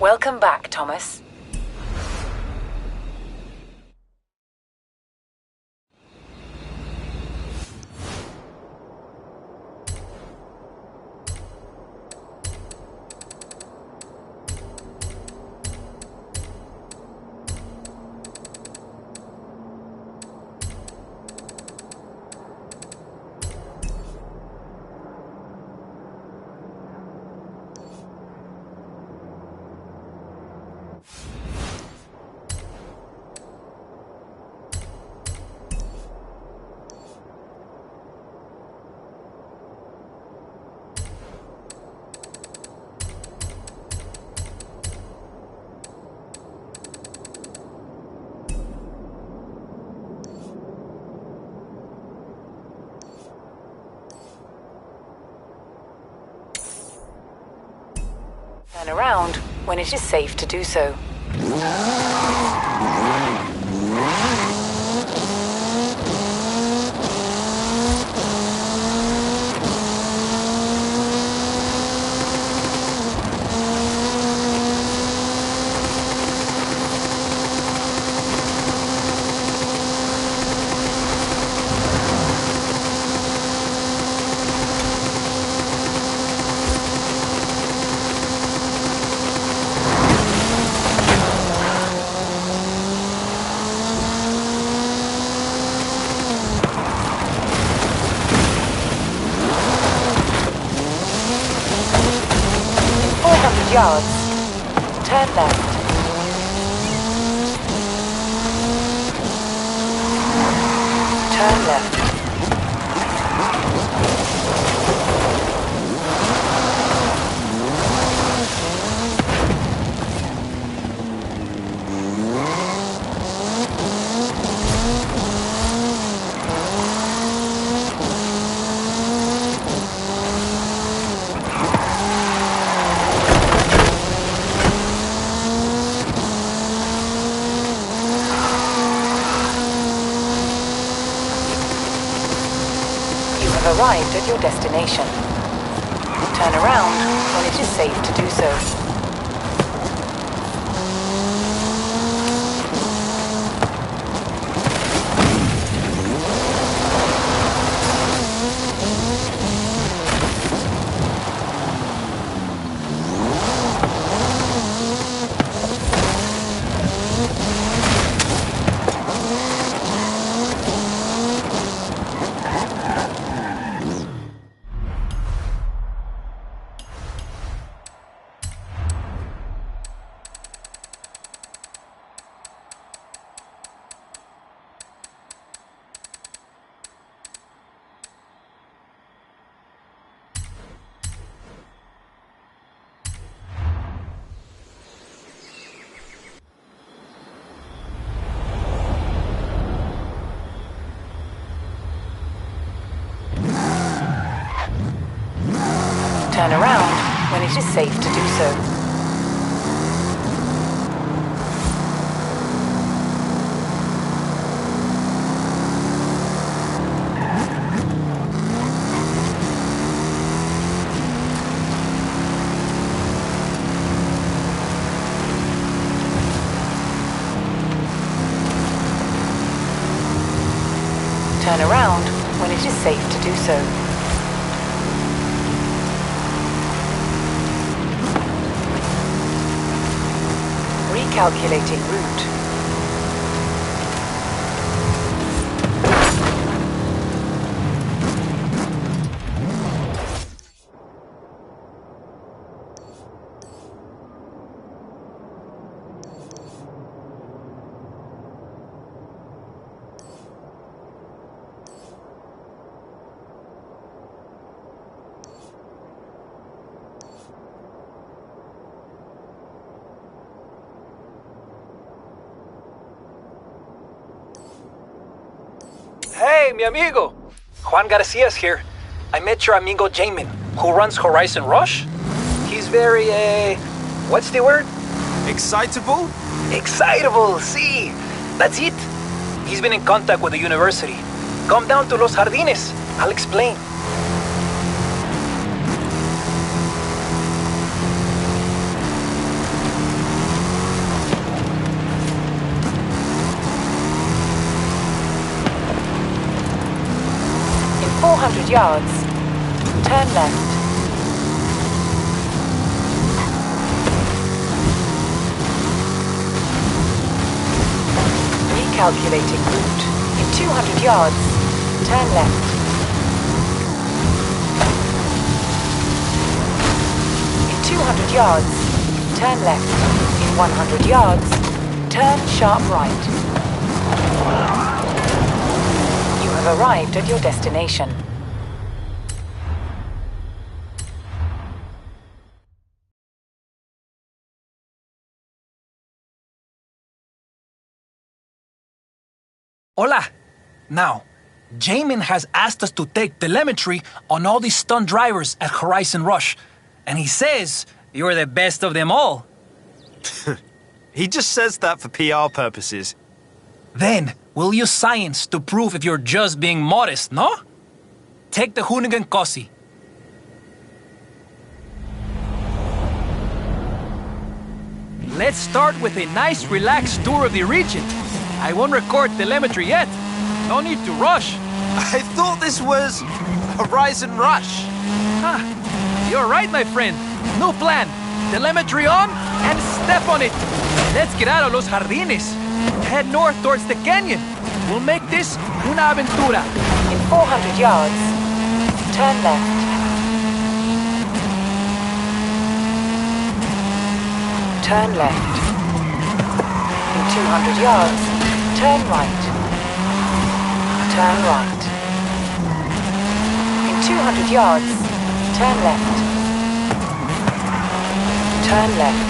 Welcome back, Thomas. Turn around when it is safe to do so. Yards. Turn left. Turn left. Arrived at your destination. Turn around when it is safe to do so. Turn around when it is safe to do so. Turn around when it is safe to do so. Recalculating route. Hey, mi amigo! Juan Garcia's here. I met your amigo Jamin, who runs Horizon Rush. He's very, what's the word? Excitable? Excitable, see! That's it! He's been in contact with the university. Come down to Los Jardines. I'll explain. 200 yards. Turn left. Recalculating route. In 200 yards, turn left. In 200 yards, turn left. In 100 yards, turn sharp right. You have arrived at your destination. Hola! Now, Jamin has asked us to take telemetry on all these stunt drivers at Horizon Rush, and he says you're the best of them all. He just says that for PR purposes. Then, we'll use science to prove if you're just being modest, no? Take the Hoonigan Cossi. Let's start with a nice, relaxed tour of the region. I won't record telemetry yet. No need to rush. I thought this was Horizon Rush. You're right, my friend. New plan. Telemetry on and step on it. Let's get out of Los Jardines. Head north towards the canyon. We'll make this una aventura. In 400 yards, turn left. Turn left. In 200 yards, turn right. Turn right. In 200 yards, turn left. Turn left.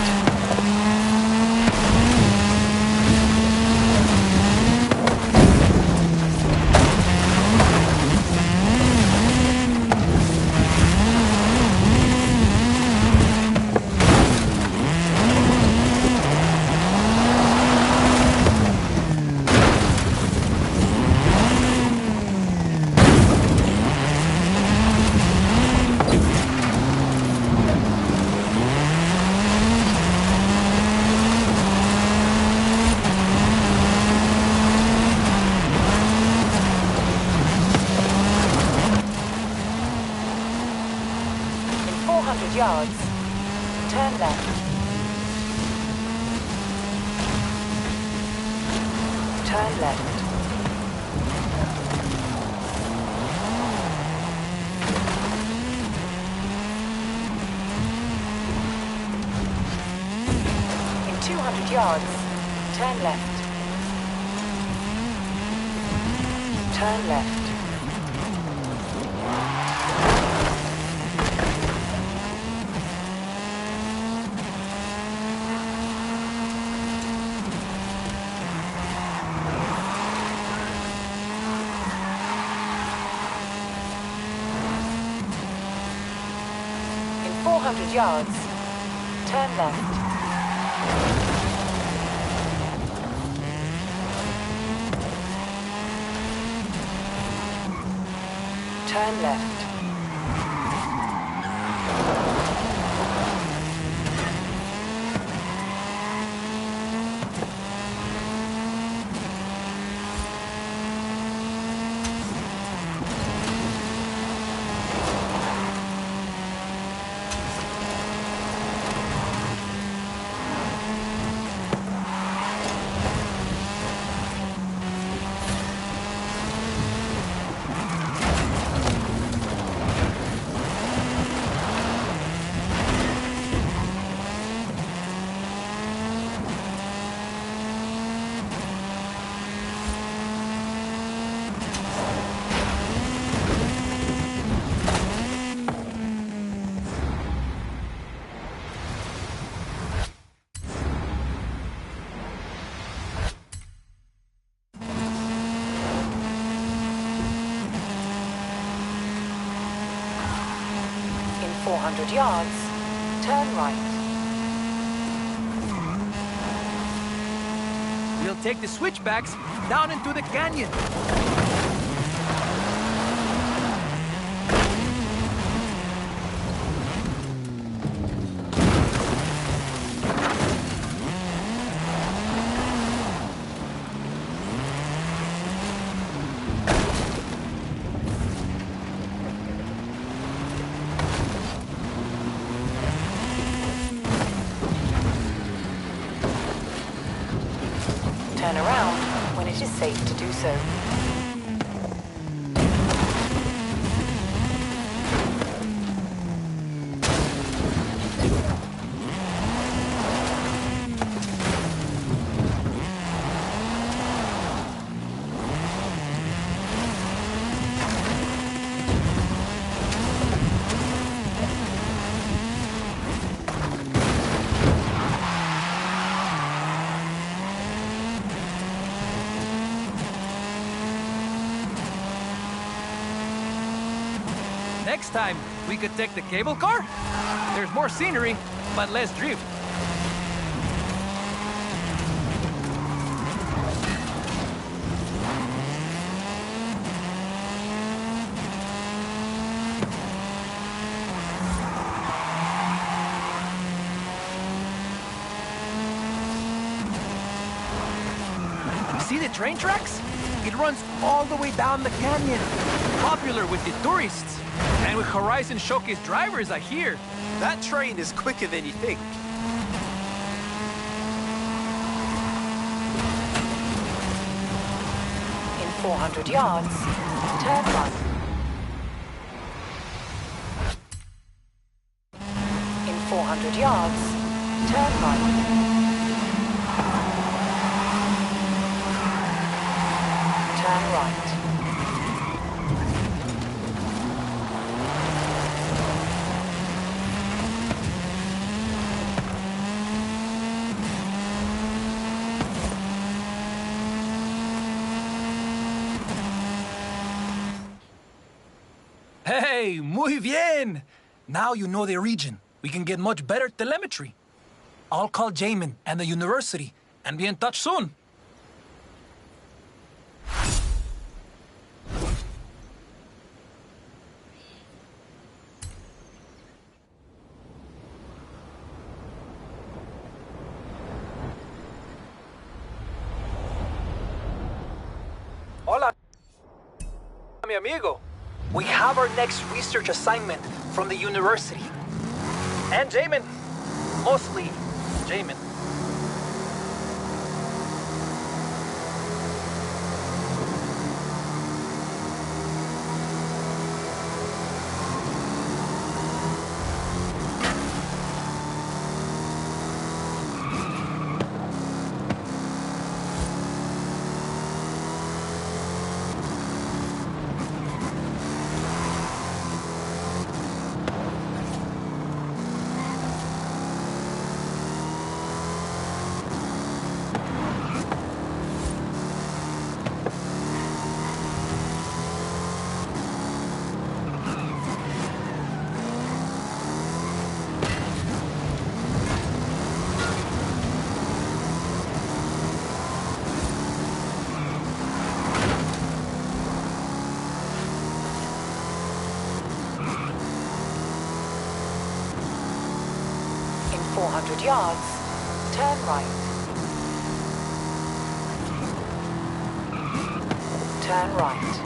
Yards. Turn left. Turn left. In 200 yards, turn left. Turn left. In 400 yards, turn left. Turn left. In 400 yards, turn right. We'll take the switchbacks down into the canyon. Turn around when it is safe to do so. Next time, we could take the cable car? There's more scenery, but less drift. See the train tracks? It runs all the way down the canyon. Popular with the tourists. And with Horizon Showcase drivers, I hear. That train is quicker than you think. In 400 yards, turn right. In 400 yards, turn right. Turn right. Hey, muy bien! Now you know the region. We can get much better telemetry. I'll call Jamin and the university and be in touch soon. Hola, mi amigo. We have our next research assignment from the university. And Jamin. Mostly Jamin. In 400 yards, turn right. Turn right.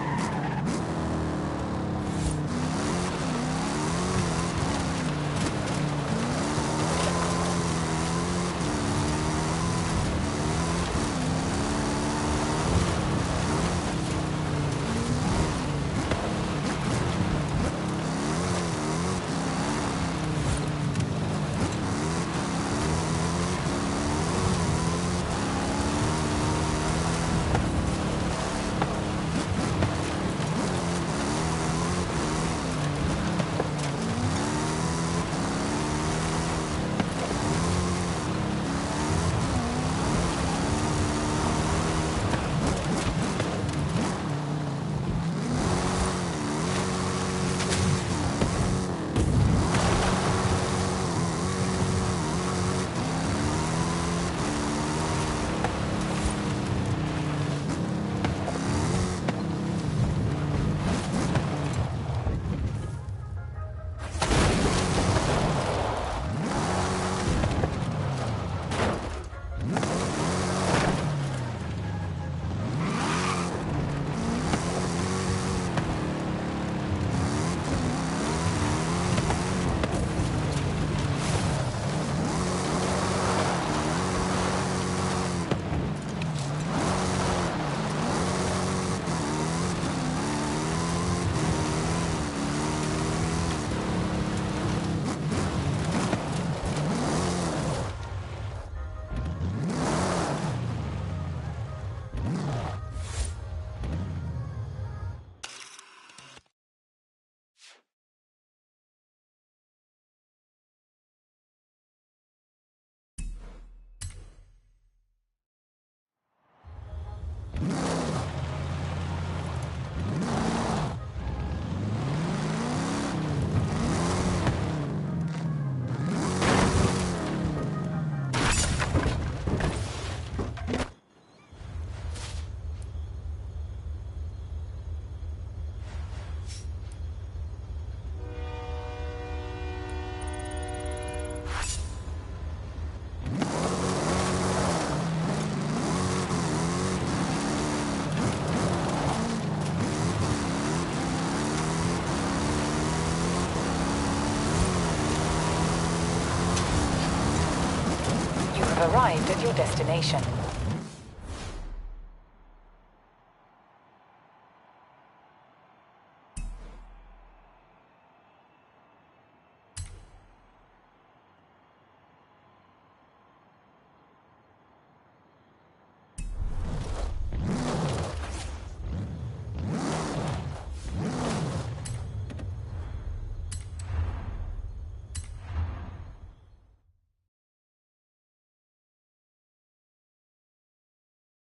have arrived at your destination.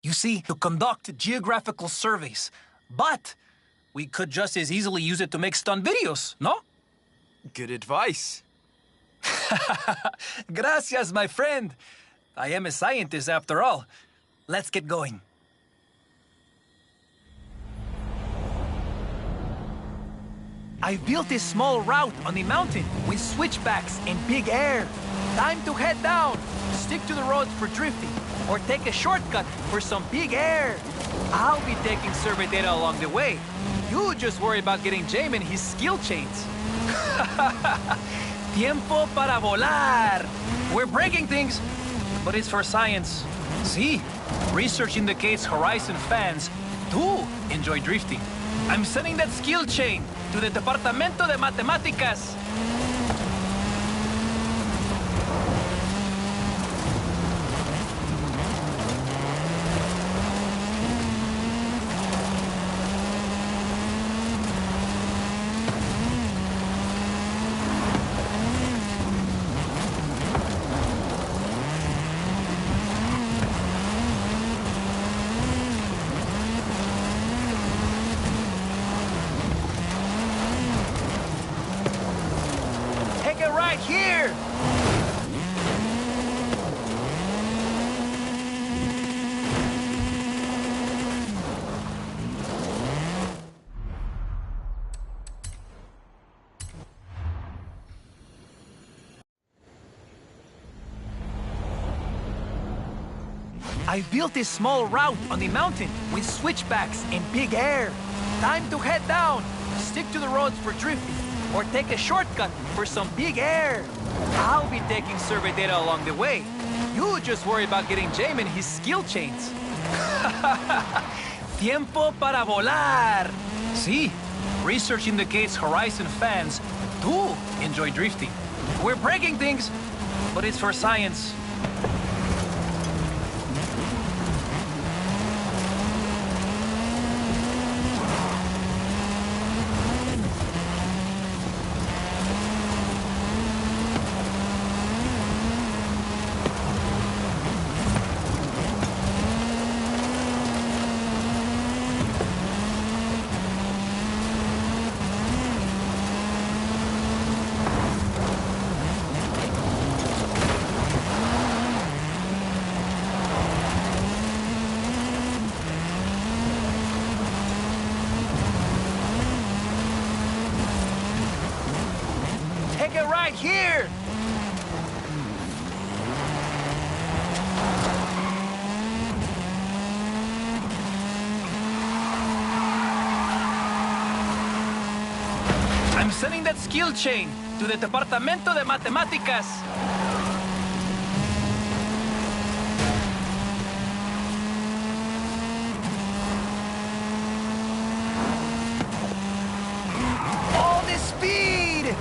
You see, to conduct geographical surveys. But we could just as easily use it to make stunt videos, no? Good advice. Gracias, my friend. I am a scientist after all. Let's get going. I built a small route on the mountain with switchbacks and big air. Time to head down. Stick to the roads for drifting, or take a shortcut for some big air. I'll be taking survey data along the way. You just worry about getting Jamin his skill chains. Tiempo para volar. We're breaking things, but it's for science. See, research indicates Horizon fans do enjoy drifting. I'm sending that skill chain to the Departamento de Matemáticas. Take it right here! I built a small route on the mountain with switchbacks and big air. Time to head down. Stick to the roads for drifting, or take a shortcut for some big air. I'll be taking survey data along the way. You just worry about getting Jamin his skill chains. Tiempo para volar. See, research indicates Horizon fans do enjoy drifting. We're breaking things, but it's for science. Take it right here! I'm sending that skill chain to the Departamento de Matemáticas. All this speed!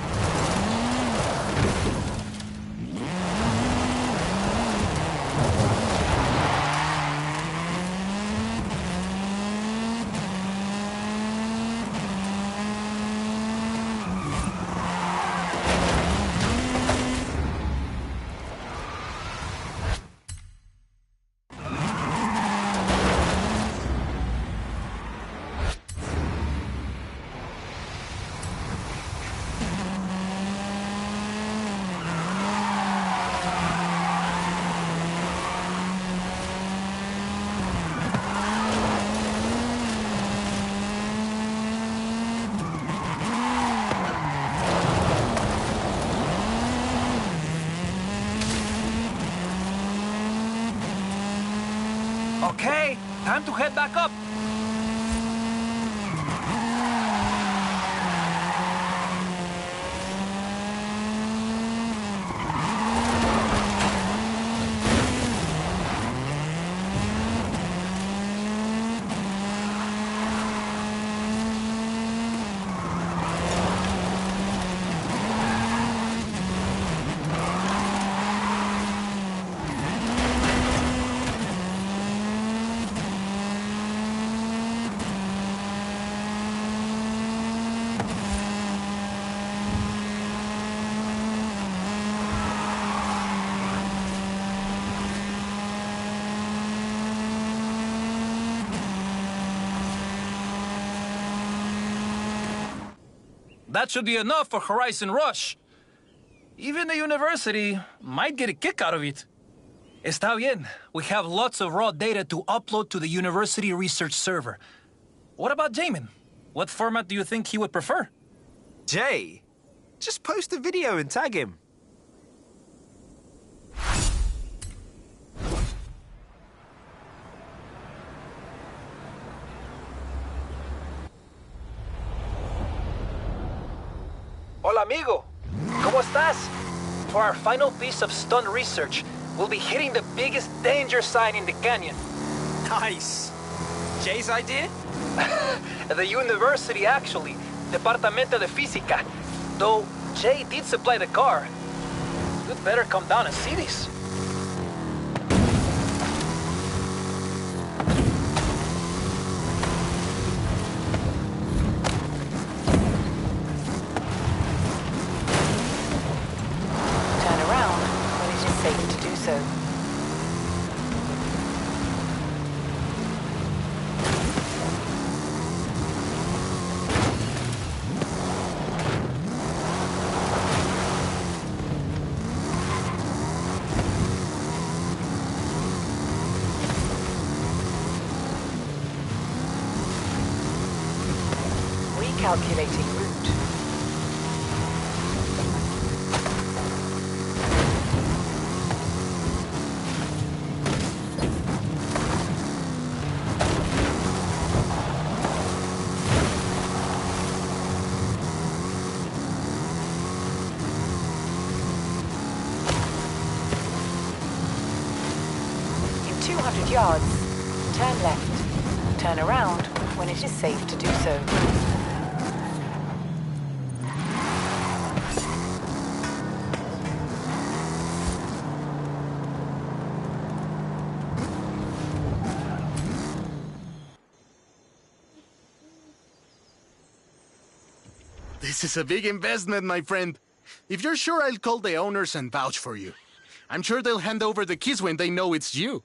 Okay, time to head back up. That should be enough for Horizon Rush. Even the university might get a kick out of it. Está bien. We have lots of raw data to upload to the university research server. What about Jamin? What format do you think he would prefer? Jay, just post a video and tag him. Hola, amigo. ¿Cómo estás? For our final piece of stunt research, we'll be hitting the biggest danger sign in the canyon. Nice. Jay's idea? The university, actually. Departamento de Física. Though Jay did supply the car. You'd better come down and see this. Turn around when it is safe to do so. Recalculating route. In 200 yards, turn left. Turn around when it is safe to do so. This is a big investment, my friend. If you're sure, I'll call the owners and vouch for you. I'm sure they'll hand over the keys when they know it's you.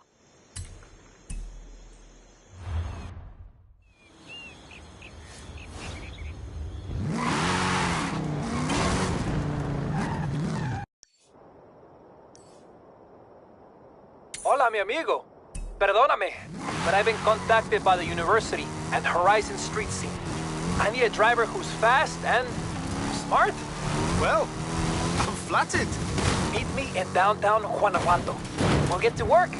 Hola, mi amigo. Perdóname, but I've been contacted by the university and Horizon Street Scene. I need a driver who's fast and smart. Well, I'm flattered. Meet me in downtown Guanajuato. We'll get to work.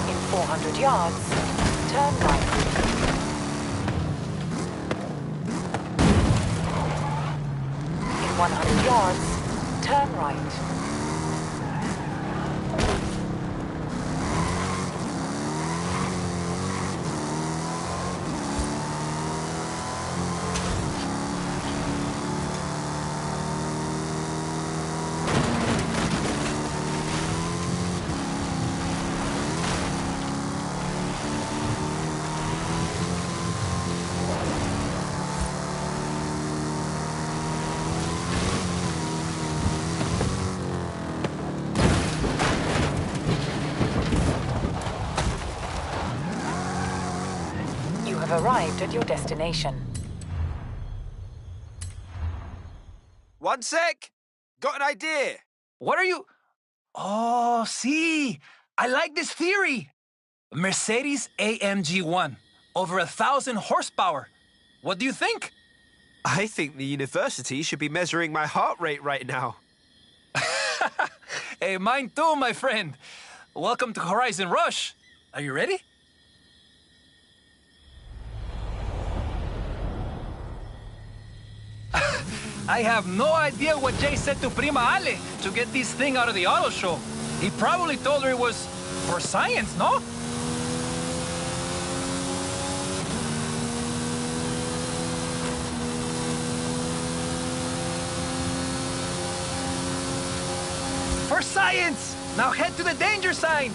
In 400 yards, turn right. In 100 yards, turn right. You have arrived at your destination. One sec. Got an idea. What are you... Oh, see. I like this theory. Mercedes AMG 1. Over 1,000 horsepower. What do you think? I think the university should be measuring my heart rate right now. Hey, mine too, my friend. Welcome to Horizon Rush. Are you ready? I have no idea what Jay said to Prima Ale to get this thing out of the auto show. He probably told her it was for science, no? For science! Now head to the danger sign!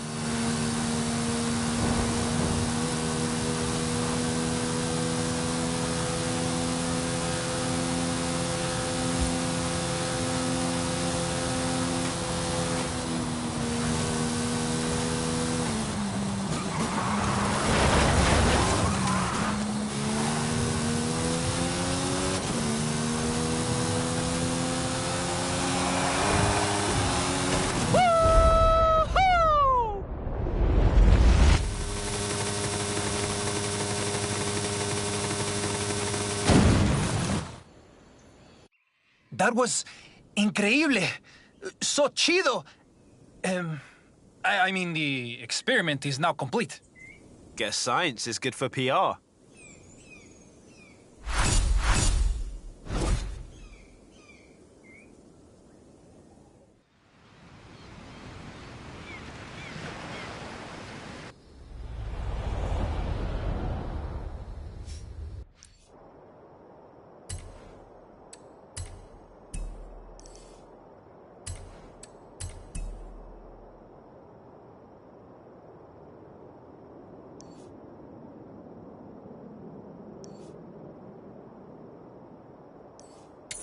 That was increíble. So chido. I mean, the experiment is now complete. Guess science is good for PR.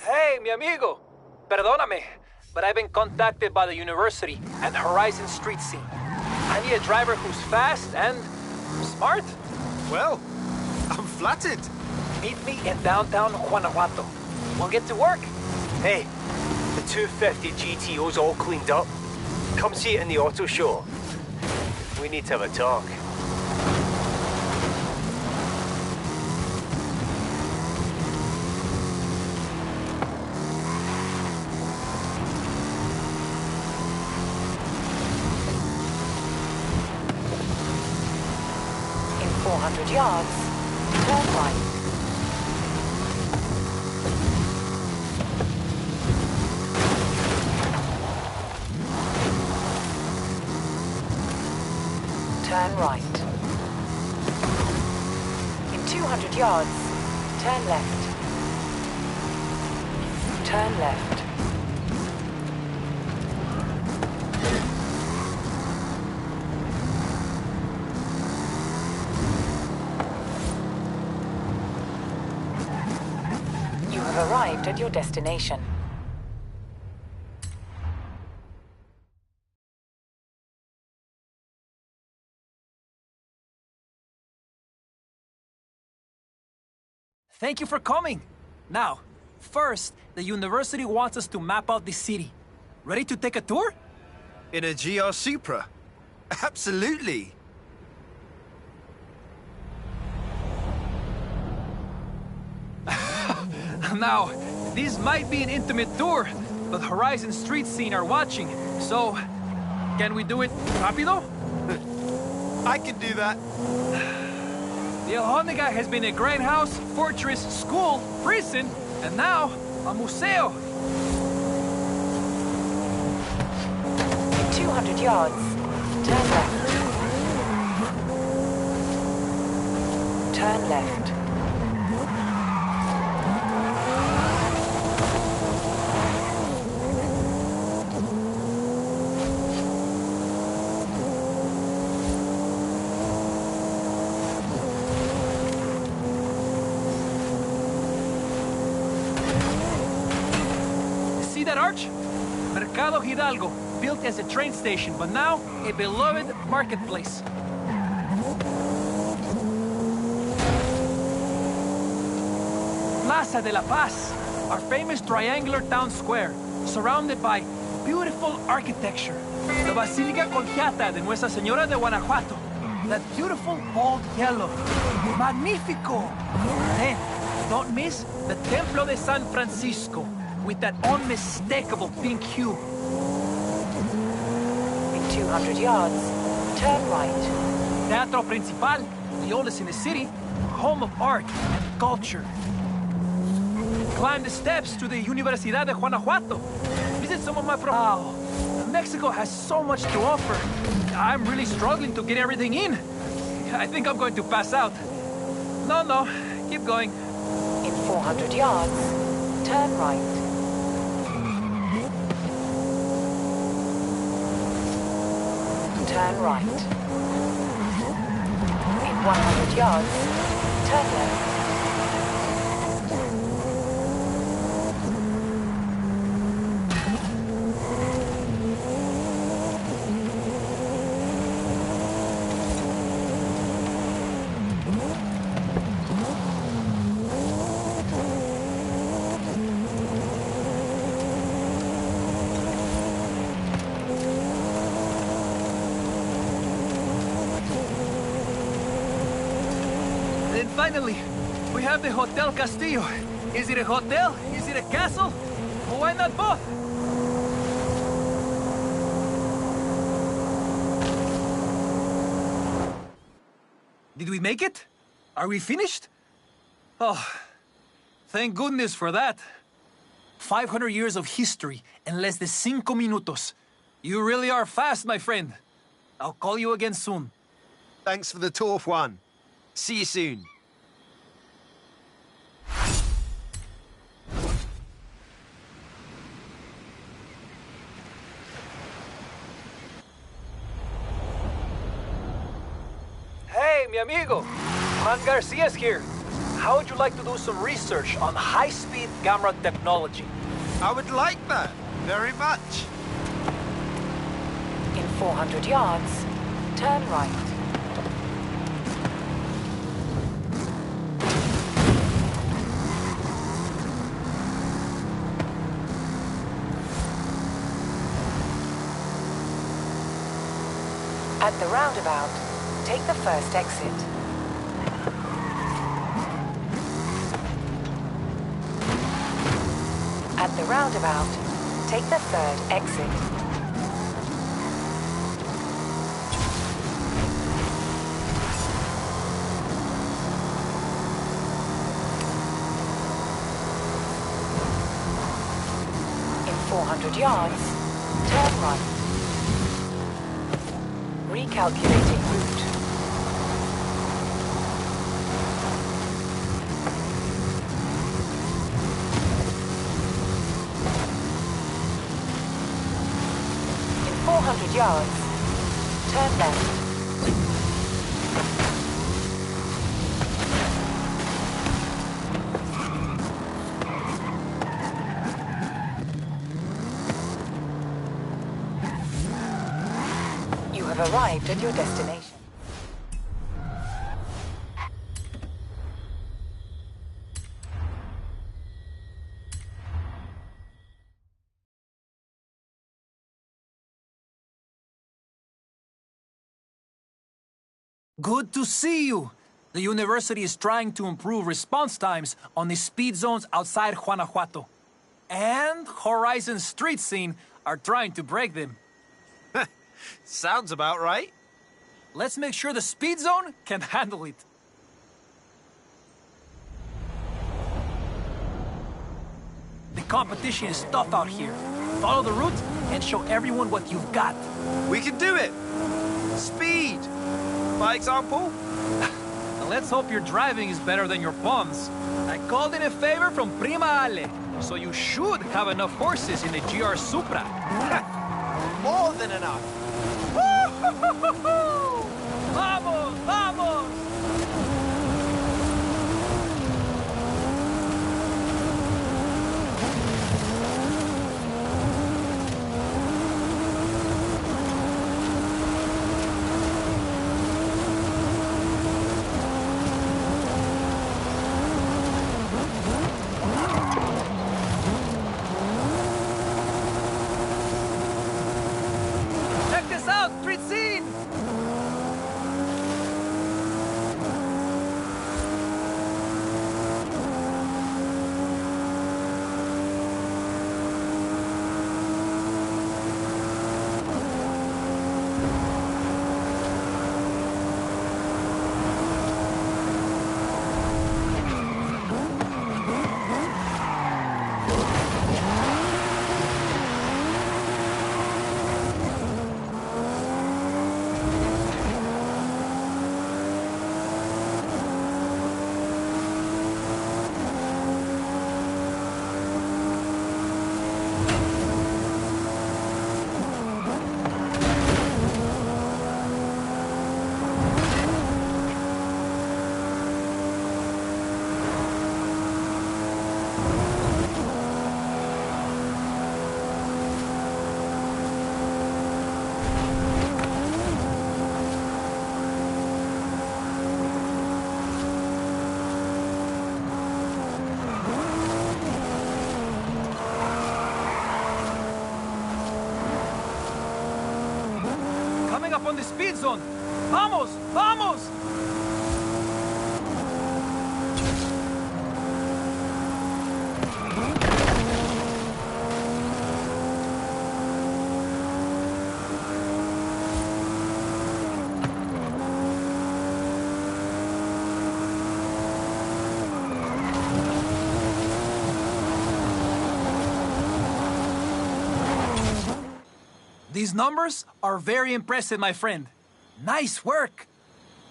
Hey, mi amigo. Perdóname, but I've been contacted by the university and Horizon Street Scene. I need a driver who's fast and smart. Well, I'm flattered. Meet me in downtown Guanajuato. We'll get to work. Hey, the 250 GTO's all cleaned up. Come see it in the auto show. We need to have a talk. In 400 yards, turn right. Turn right. In 200 yards, turn left. Turn left. You have arrived at your destination. Thank you for coming. Now, first, the university wants us to map out the city. Ready to take a tour? In a GR Supra. Absolutely. Now, this might be an intimate tour, but Horizon Street Scene are watching, so can we do it rápido? I can do that. The Alhóndiga has been a great house, fortress, school, prison, and now a museo. In 200 yards, turn left. Turn left. See that arch? Mercado Hidalgo, built as a train station, but now a beloved marketplace. Plaza de la Paz, our famous triangular town square, surrounded by beautiful architecture. The Basílica Colegiata de Nuestra Señora de Guanajuato, that beautiful bold yellow. Magnifico! Then, don't miss the Templo de San Francisco, with that unmistakable pink hue. In 200 yards, turn right. Teatro Principal, the oldest in the city, home of art and culture. climb the steps to the Universidad de Guanajuato. Visit some of my Wow, Mexico has so much to offer. I'm really struggling to get everything in. I think I'm going to pass out. No, keep going. In 400 yards, turn right. Turn right. In 100 yards, turn left. And finally, we have the Hotel Castillo. Is it a hotel? Is it a castle? Well, why not both? Did we make it? Are we finished? Oh, thank goodness for that. 500 years of history in less than 5 minutos. You really are fast, my friend. I'll call you again soon. Thanks for the tour, Juan. See you soon. Hey, mi amigo. Juan Garcia's here. How would you like to do some research on high-speed camera technology? I would like that very much. In 400 yards, turn right. At the roundabout, take the first exit. At the roundabout, take the third exit. In 400 yards, turn right. Recalculating route. In 400 yards, turn left. You have arrived at your destination. Good to see you. The university is trying to improve response times on the speed zones outside Guanajuato. And Horizon Street Scene are trying to break them. Sounds about right. Let's make sure the speed zone can handle it. The competition is tough out here. Follow the route and show everyone what you've got. We can do it. Speed, by example. Let's hope your driving is better than your bombs. I called in a favor from Prima Ale, so you should have enough horses in the GR Supra. More than enough. Vamos, vamos! Check this out, street scene! on the speed zone. Vamos! Vamos! These numbers are very impressive, my friend. Nice work.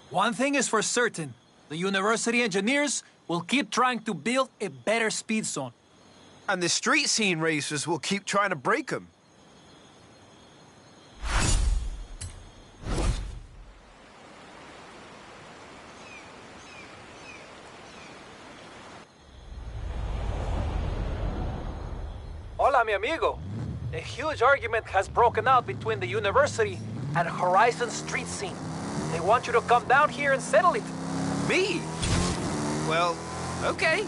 One thing is for certain. The university engineers will keep trying to build a better speed zone. And the street scene racers will keep trying to break them. Hola, mi amigo. A huge argument has broken out between the university and Horizon Street Scene. They want you to come down here and settle it. Me? Well, okay.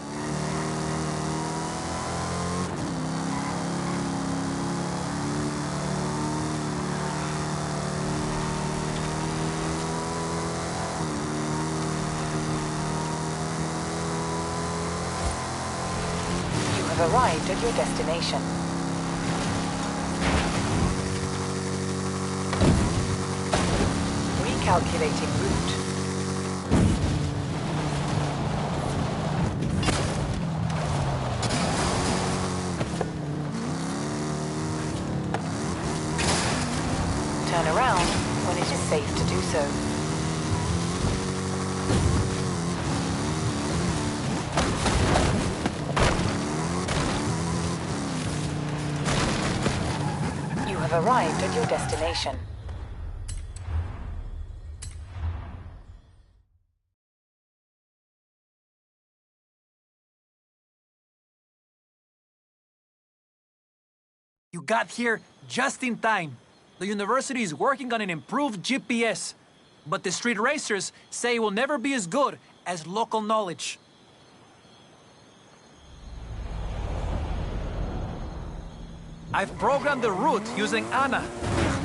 You have arrived at your destination. Recalculating route. Turn around when it is safe to do so. You have arrived at your destination. You got here just in time. The university is working on an improved GPS, but the street racers say it will never be as good as local knowledge. I've programmed the route using Anna,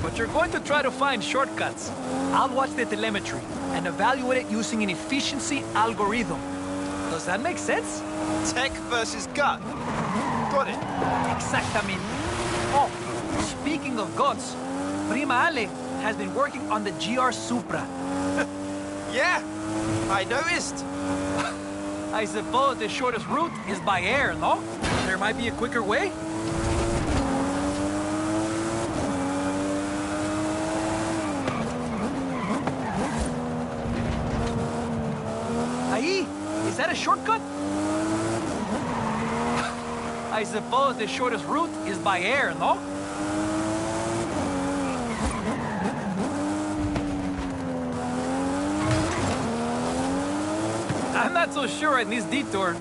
but you're going to try to find shortcuts. I'll watch the telemetry and evaluate it using an efficiency algorithm. Does that make sense? Tech versus gut. Got it. Exactamente. Oh, speaking of guts, Prima Ale has been working on the GR Supra. Yeah, I noticed. I suppose the shortest route is by air, no? There might be a quicker way? Ahí, is that a shortcut? I suppose the shortest route is by air, no? I'm not so sure in this detour.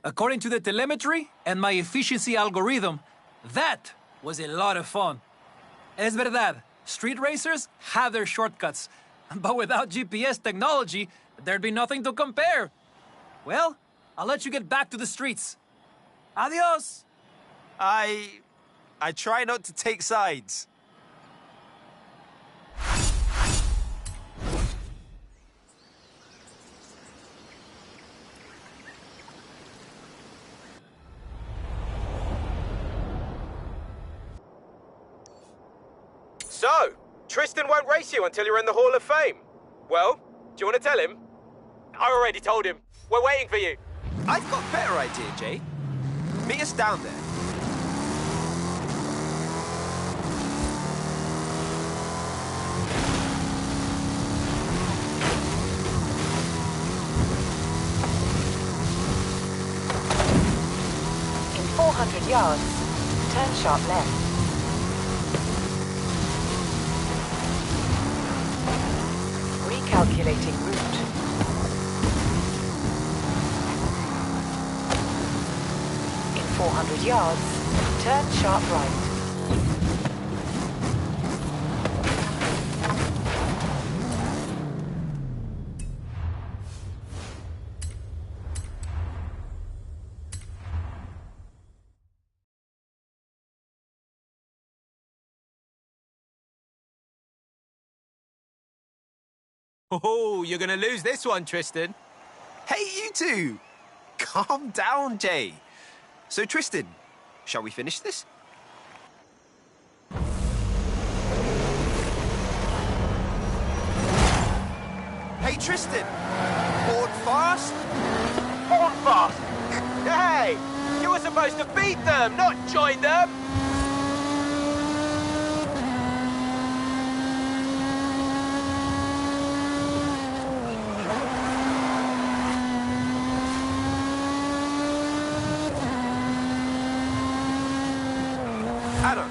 According to the telemetry and my efficiency algorithm, that was a lot of fun. Es verdad, street racers have their shortcuts, but without GPS technology, there'd be nothing to compare. Well, I'll let you get back to the streets. Adios! I try not to take sides. So, Tristan won't race you until you're in the Hall of Fame. Well, do you want to tell him? I already told him. We're waiting for you. I've got a better idea, Jay. Meet us down there. 200 yards. Turn sharp left. Recalculating route. In 400 yards, turn sharp right. Oh, you're gonna lose this one, Tristan. Hey, you two! Calm down, Jay. So, Tristan, shall we finish this? Hey, Tristan! Board fast? Hold fast! Hey! You were supposed to beat them, not join them! Anna,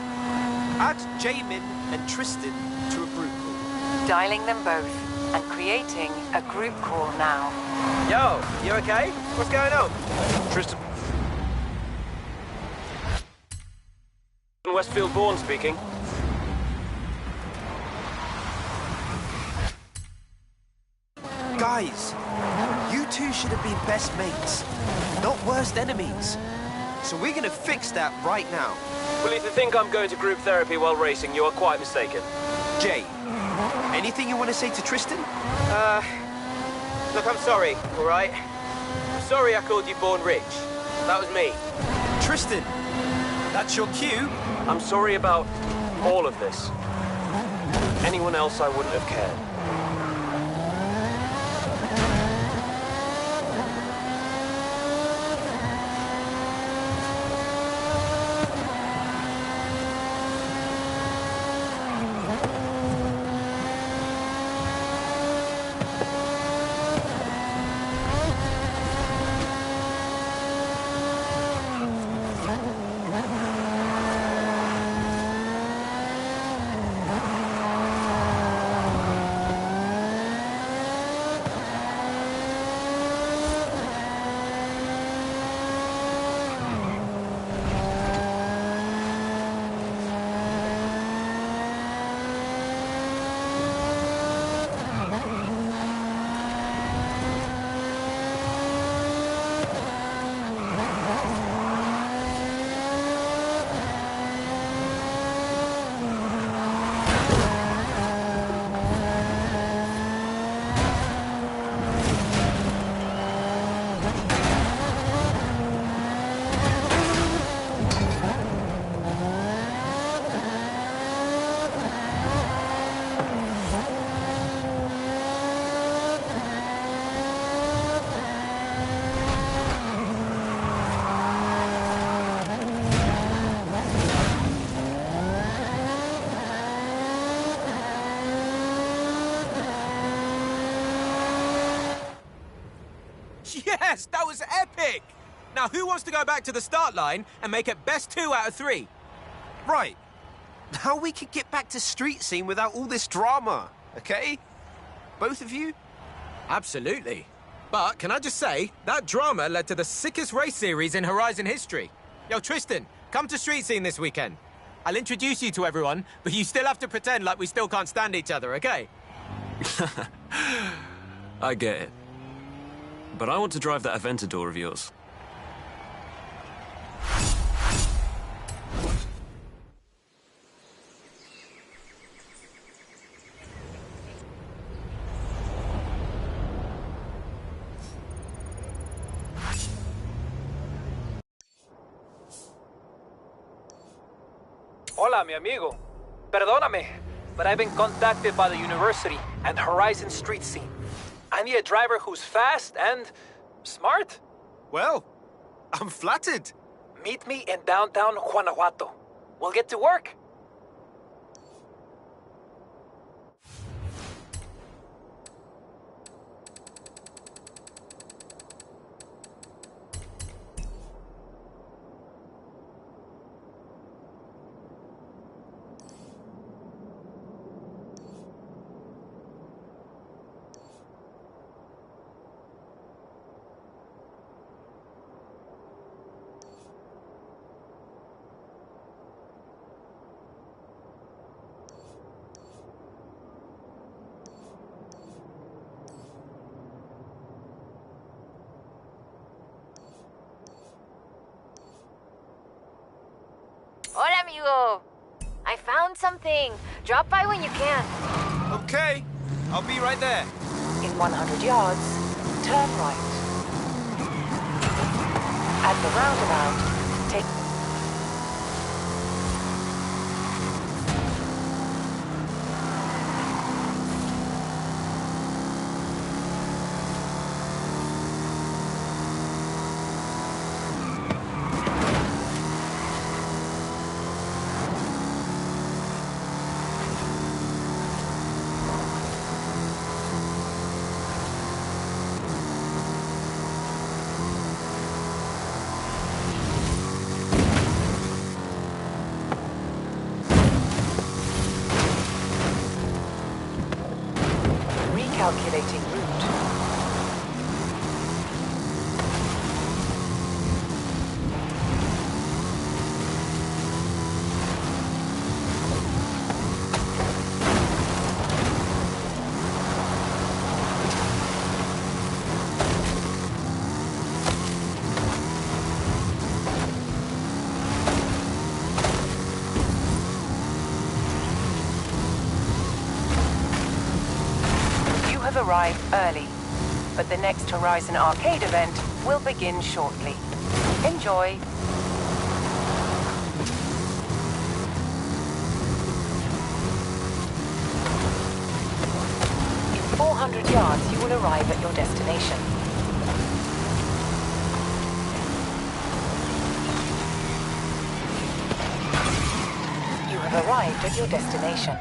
add Jamin and Tristan to a group call. Dialing them both and creating a group call now. Yo, you okay? What's going on? Tristan. Westfield Bourne speaking. Guys, you two should have been best mates, not worst enemies. So we're gonna fix that right now. Well, if you think I'm going to group therapy while racing, you are quite mistaken. Jay, anything you want to say to Tristan? Look, I'm sorry, all right? I'm sorry I called you Born Rich. That was me. Tristan, that's your cue. I'm sorry about all of this. Anyone else, I wouldn't have cared. Yes, that was epic! Now, who wants to go back to the start line and make it best 2 out of 3? Right. Now we can get back to street scene without all this drama, okay? Both of you? Absolutely. But can I just say, that drama led to the sickest race series in Horizon history. Yo, Tristan, come to street scene this weekend. I'll introduce you to everyone, but you still have to pretend like we still can't stand each other, okay? I get it. But I want to drive that Aventador of yours. Hola, mi amigo. Perdóname, but I've been contacted by the university and Horizon Street Scene. I need a driver who's fast and smart. Well, I'm flattered. Meet me in downtown Guanajuato. We'll get to work. Hola, amigo. I found something. Drop by when you can. Okay, I'll be right there. In 100 yards, turn right. At the roundabout, take... Recalculating route. Have arrived early, but the next Horizon Arcade event will begin shortly. Enjoy! In 400 yards, you will arrive at your destination. You have arrived at your destination.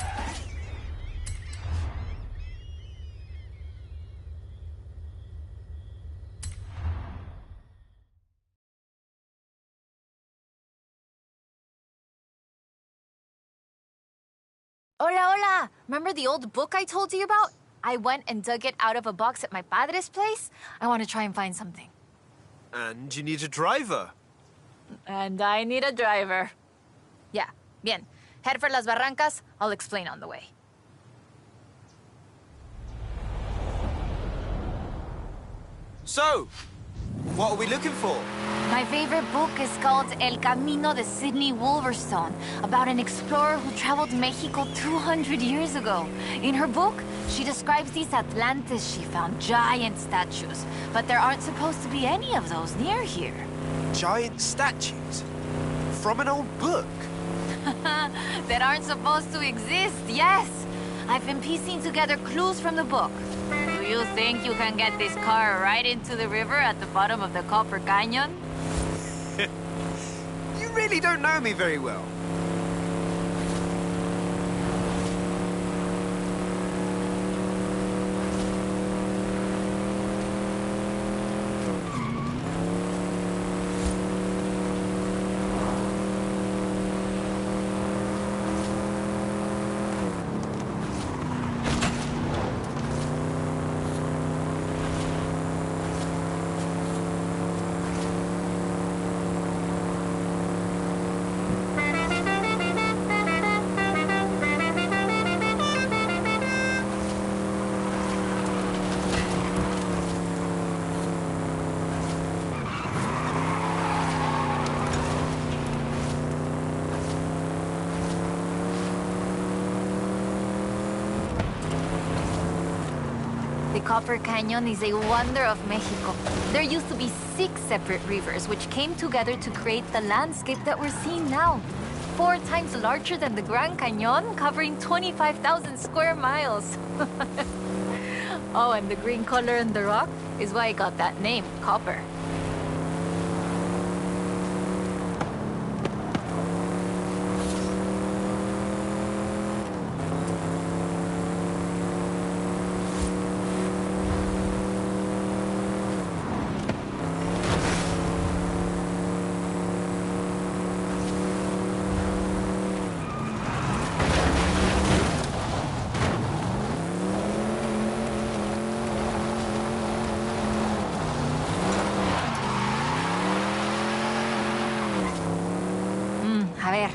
Hola, hola. Remember the old book I told you about? I went and dug it out of a box at my padre's place. I want to try and find something. And you need a driver. And I need a driver. Yeah, bien. Head for Las Barrancas. I'll explain on the way. So, what are we looking for? My favorite book is called El Camino de Sidney Wolverstone, about an explorer who traveled Mexico 200 years ago. In her book, she describes these Atlantes she found, giant statues. But there aren't supposed to be any of those near here. Giant statues? From an old book? That aren't supposed to exist, yes. I've been piecing together clues from the book. Do you think you can get this car right into the river at the bottom of the Copper Canyon? You really don't know me very well. The Copper Canyon is a wonder of Mexico. There used to be 6 separate rivers which came together to create the landscape that we're seeing now. 4 times larger than the Grand Canyon, covering 25,000 square miles. Oh, and the green color in the rock is why it got that name, copper. A ver,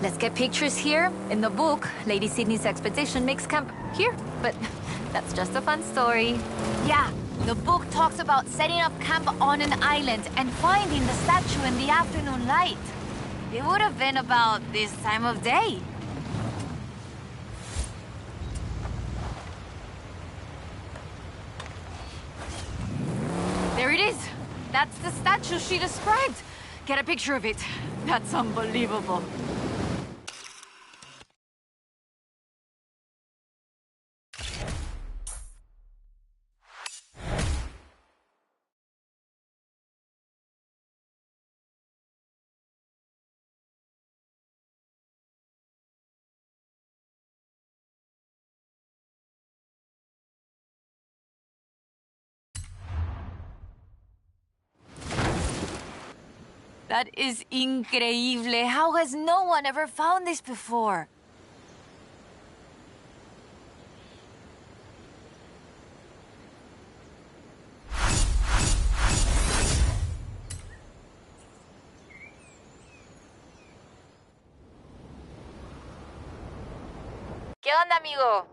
let's get pictures here. In the book, Lady Sydney's expedition makes camp here, but that's just a fun story. Yeah, the book talks about setting up camp on an island and finding the statue in the afternoon light. It would have been about this time of day. There it is. That's the statue she described. Get a picture of it. That's unbelievable. That is increíble. How has no one ever found this before? ¿Qué onda, amigo?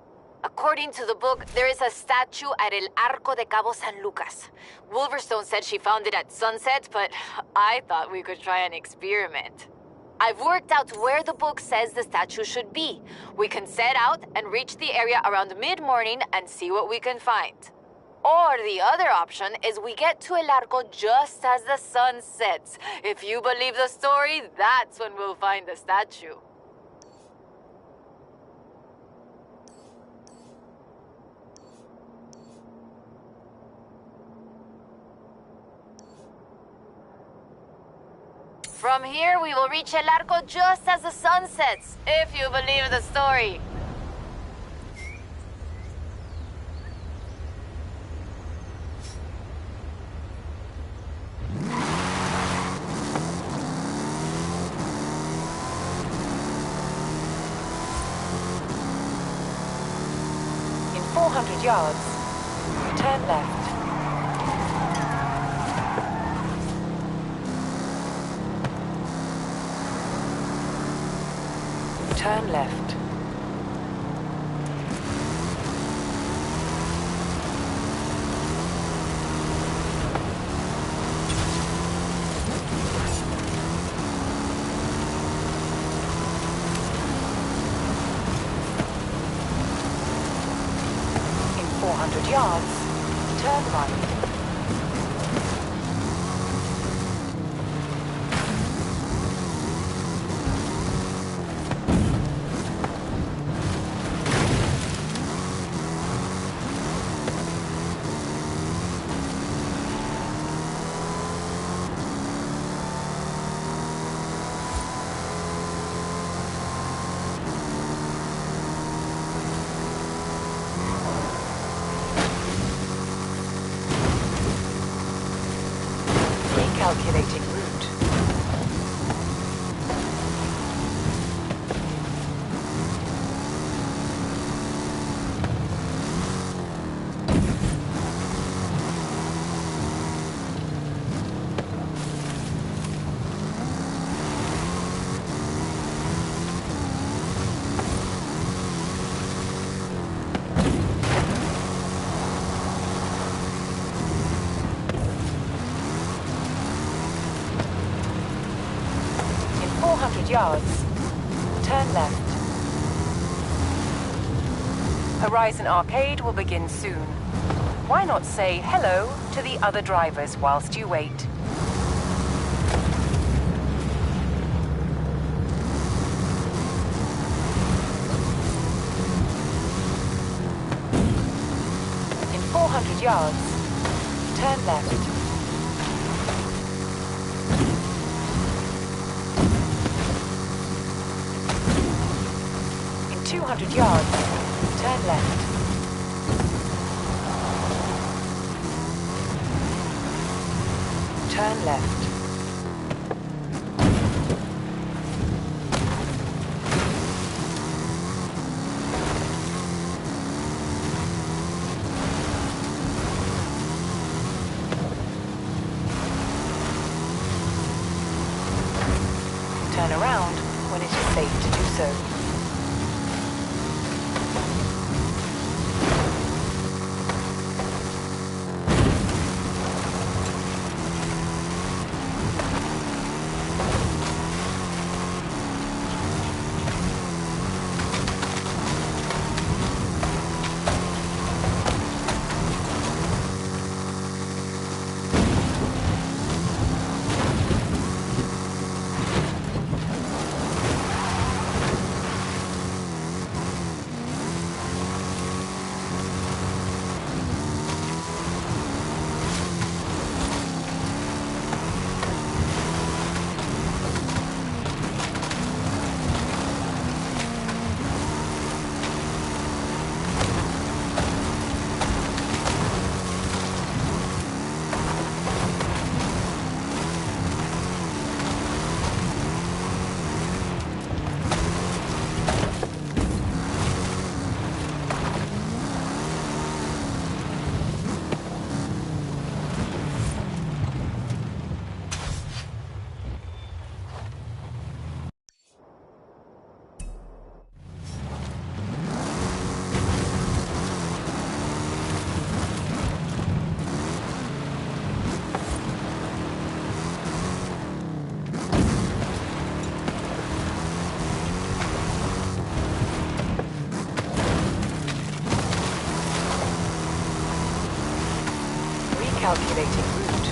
According to the book, there is a statue at El Arco de Cabo San Lucas. Wolverstone said she found it at sunset, but I thought we could try an experiment. I've worked out where the book says the statue should be. We can set out and reach the area around mid-morning and see what we can find. Or the other option is we get to El Arco just as the sun sets. If you believe the story, that's when we'll find the statue. From here, we will reach El Arco just as the sun sets, if you believe the story. In 400 yards, turn left. Turn left. In 400 yards, turn right. Calculating route. In 400 yards, turn left. Horizon Arcade will begin soon. Why not say hello to the other drivers whilst you wait? In 400 yards, turn left. In 200 yards, turn left. Turn left. Turn around when it is safe to do so. Recalculating route.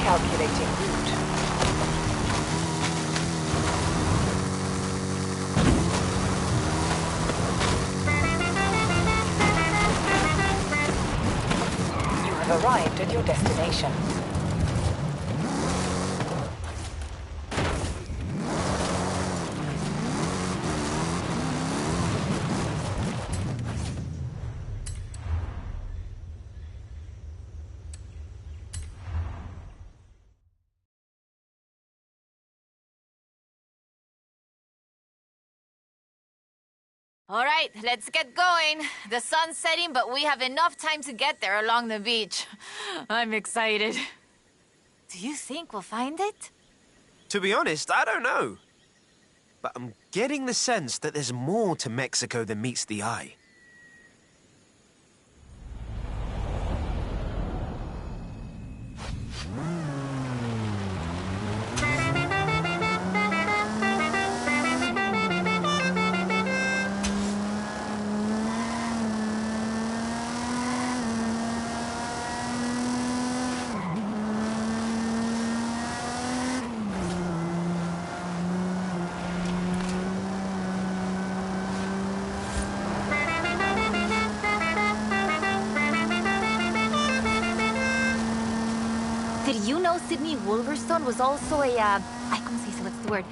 Recalculating route. You have arrived at your destination. All right, let's get going. The sun's setting, but we have enough time to get there along the beach. I'm excited. Do you think we'll find it? To be honest, I don't know. But I'm getting the sense that there's more to Mexico than meets the eye. Did you know Sidney Wolverstone was also ay, ¿cómo se dice? What's the word?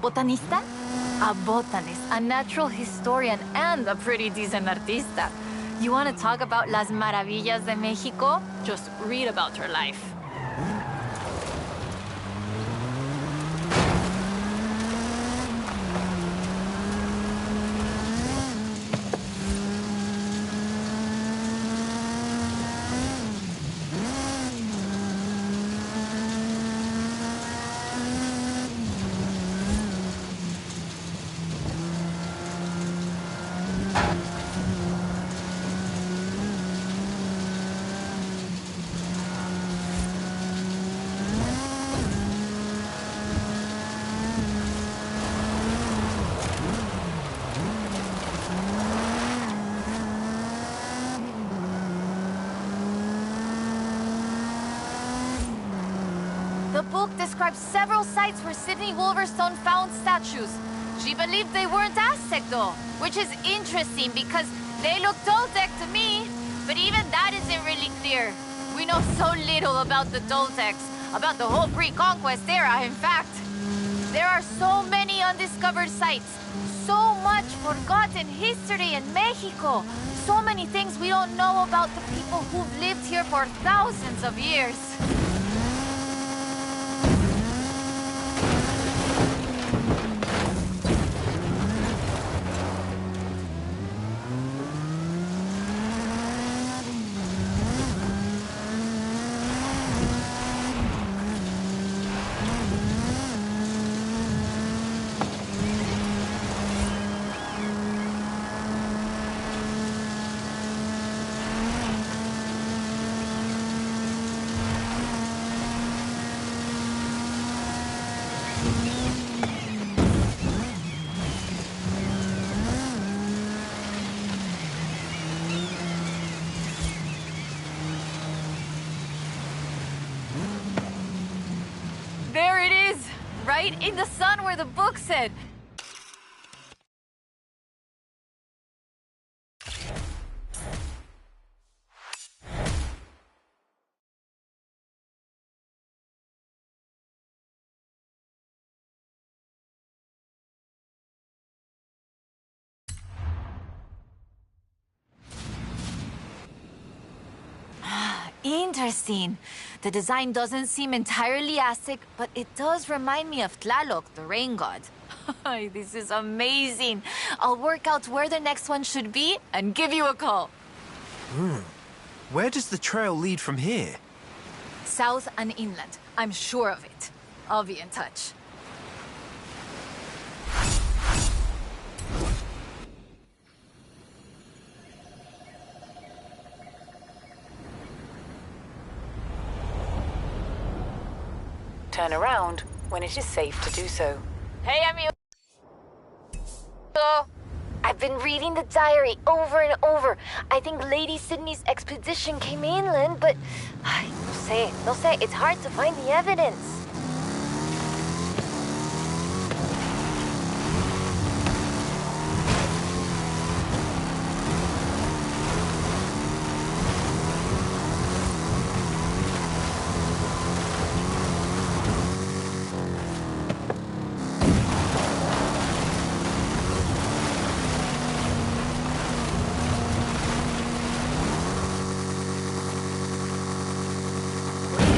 Botanista? A botanist, a natural historian, and a pretty decent artista. You want to talk about las maravillas de Mexico? Just read about her life. The book describes several sites where Sidney Wolverstone found statues. She believed they weren't Aztec, though, which is interesting because they look Toltec to me. But even that isn't really clear. We know so little about the Toltecs, about the whole pre-conquest era, in fact. There are so many undiscovered sites, so much forgotten history in Mexico, so many things we don't know about the people who've lived here for thousands of years. There it is, right in the sun where the book said. Interesting. The design doesn't seem entirely Aztec, but it does remind me of Tlaloc, the rain god. This is amazing. I'll work out where the next one should be and give you a call. Where does the trail lead from here? South and inland. I'm sure of it. I'll be in touch. Turn around when it is safe to do so. Hey, amigo. I've been reading the diary over and over. I think Lady Sydney's expedition came inland, but... no sé, it's hard to find the evidence.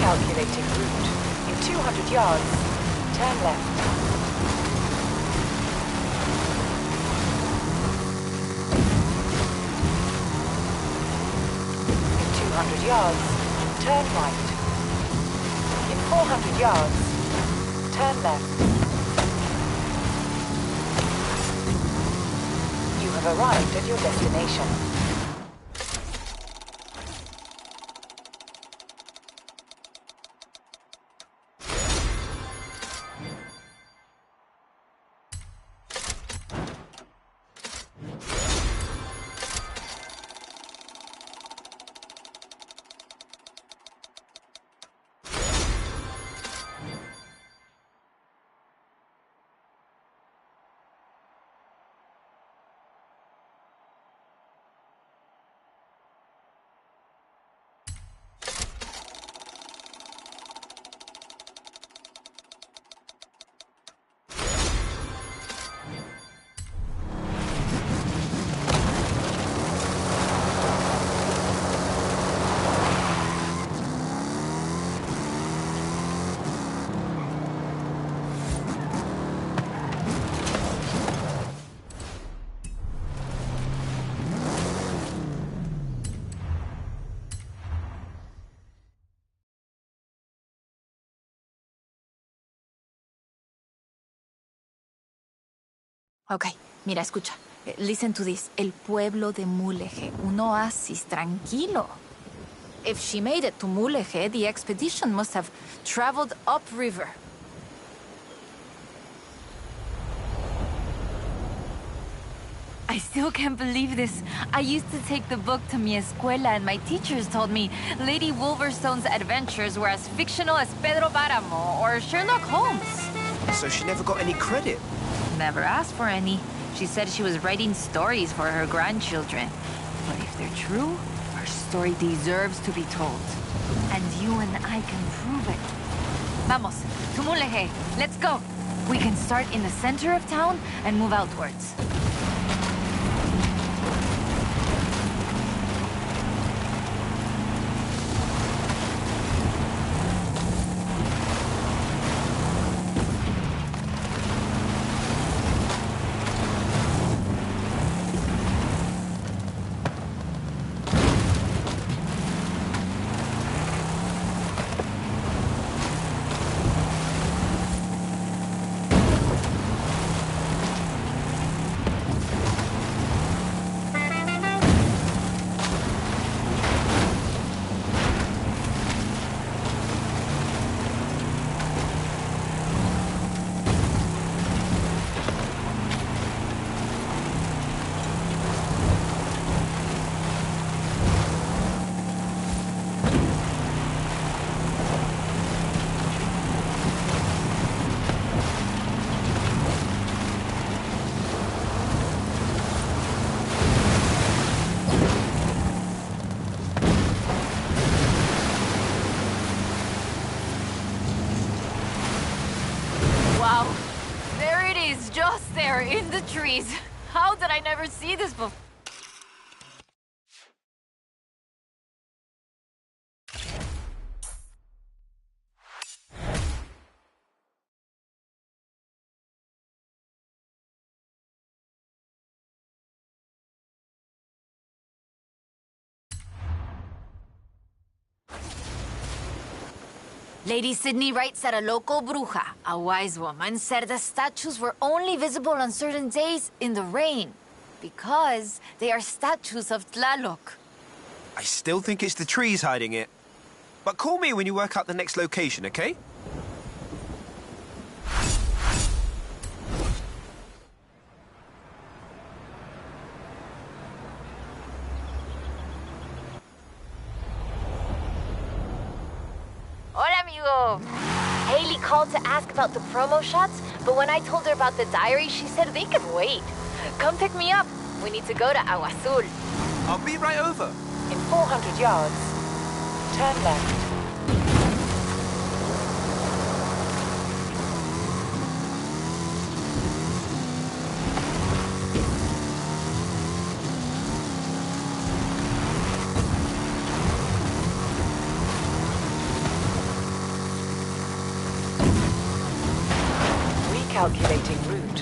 Calculating route. In 200 yards, turn left. In 200 yards, turn right. In 400 yards, turn left. You have arrived at your destination. Okay, mira, escucha. Listen to this. El pueblo de Mulegé. Un oasis tranquilo. If she made it to Mulegé, the expedition must have traveled upriver. I still can't believe this. I used to take the book to mi escuela and my teachers told me Lady Wolverstone's adventures were as fictional as Pedro Páramo or Sherlock Holmes. So she never got any credit? Never asked for any. She said she was writing stories for her grandchildren. But if they're true, her story deserves to be told. And you and I can prove it. Vamos, to Mulegé. Let's go. We can start in the center of town and move outwards. Wow. There it is, just there, in the trees. How did I never see this before? Lady Sydney writes that a local bruja, a wise woman, said the statues were only visible on certain days in the rain because they are statues of Tlaloc. I still think it's the trees hiding it. But call me when you work out the next location, okay? Hola, amigo. Haley called to ask about the promo shots, but when I told her about the diary, she said they can wait. Come pick me up. We need to go to Agua Azul. I'll be right over. In 400 yards, turn left. Recalculating route.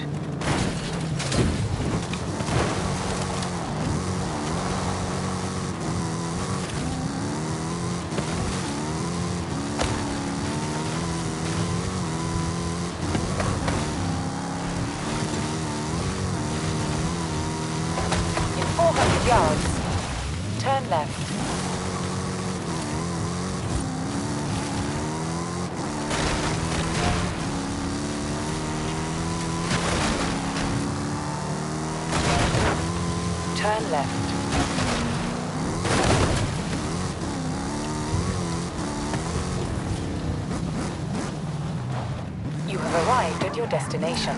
In 400 yards, turn left. Turn left. You have arrived at your destination.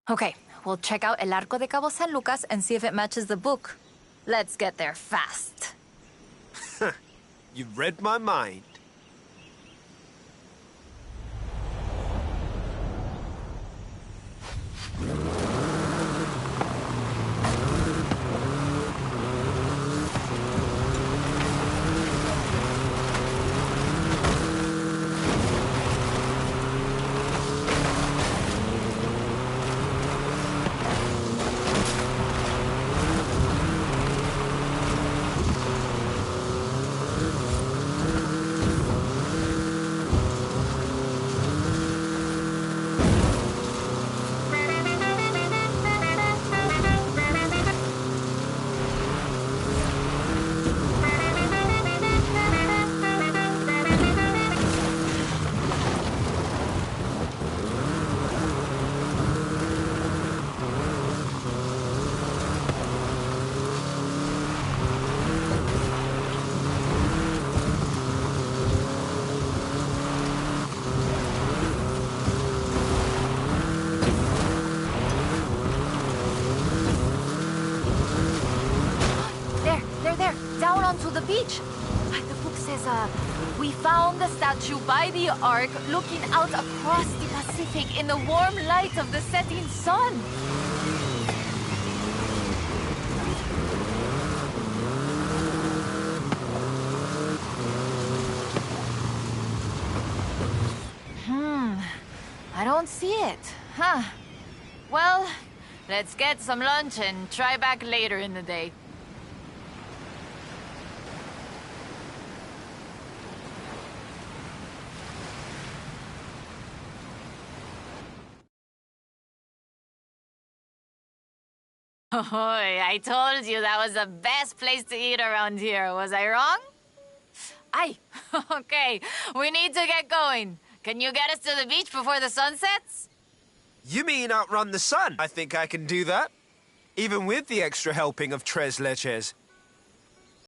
Okay, we'll check out El Arco de Cabo San Lucas and see if it matches the book. Let's get there fast. You've read my mind. There, down onto the beach. The book says, we found the statue by the Ark looking out across the Pacific in the warm light of the setting sun. I don't see it. Huh. Well, let's get some lunch and try back later in the day. Oh, I told you that was the best place to eat around here. Was I wrong? Aye. Okay, we need to get going. Can you get us to the beach before the sun sets? You mean outrun the sun? I think I can do that. Even with the extra helping of tres leches.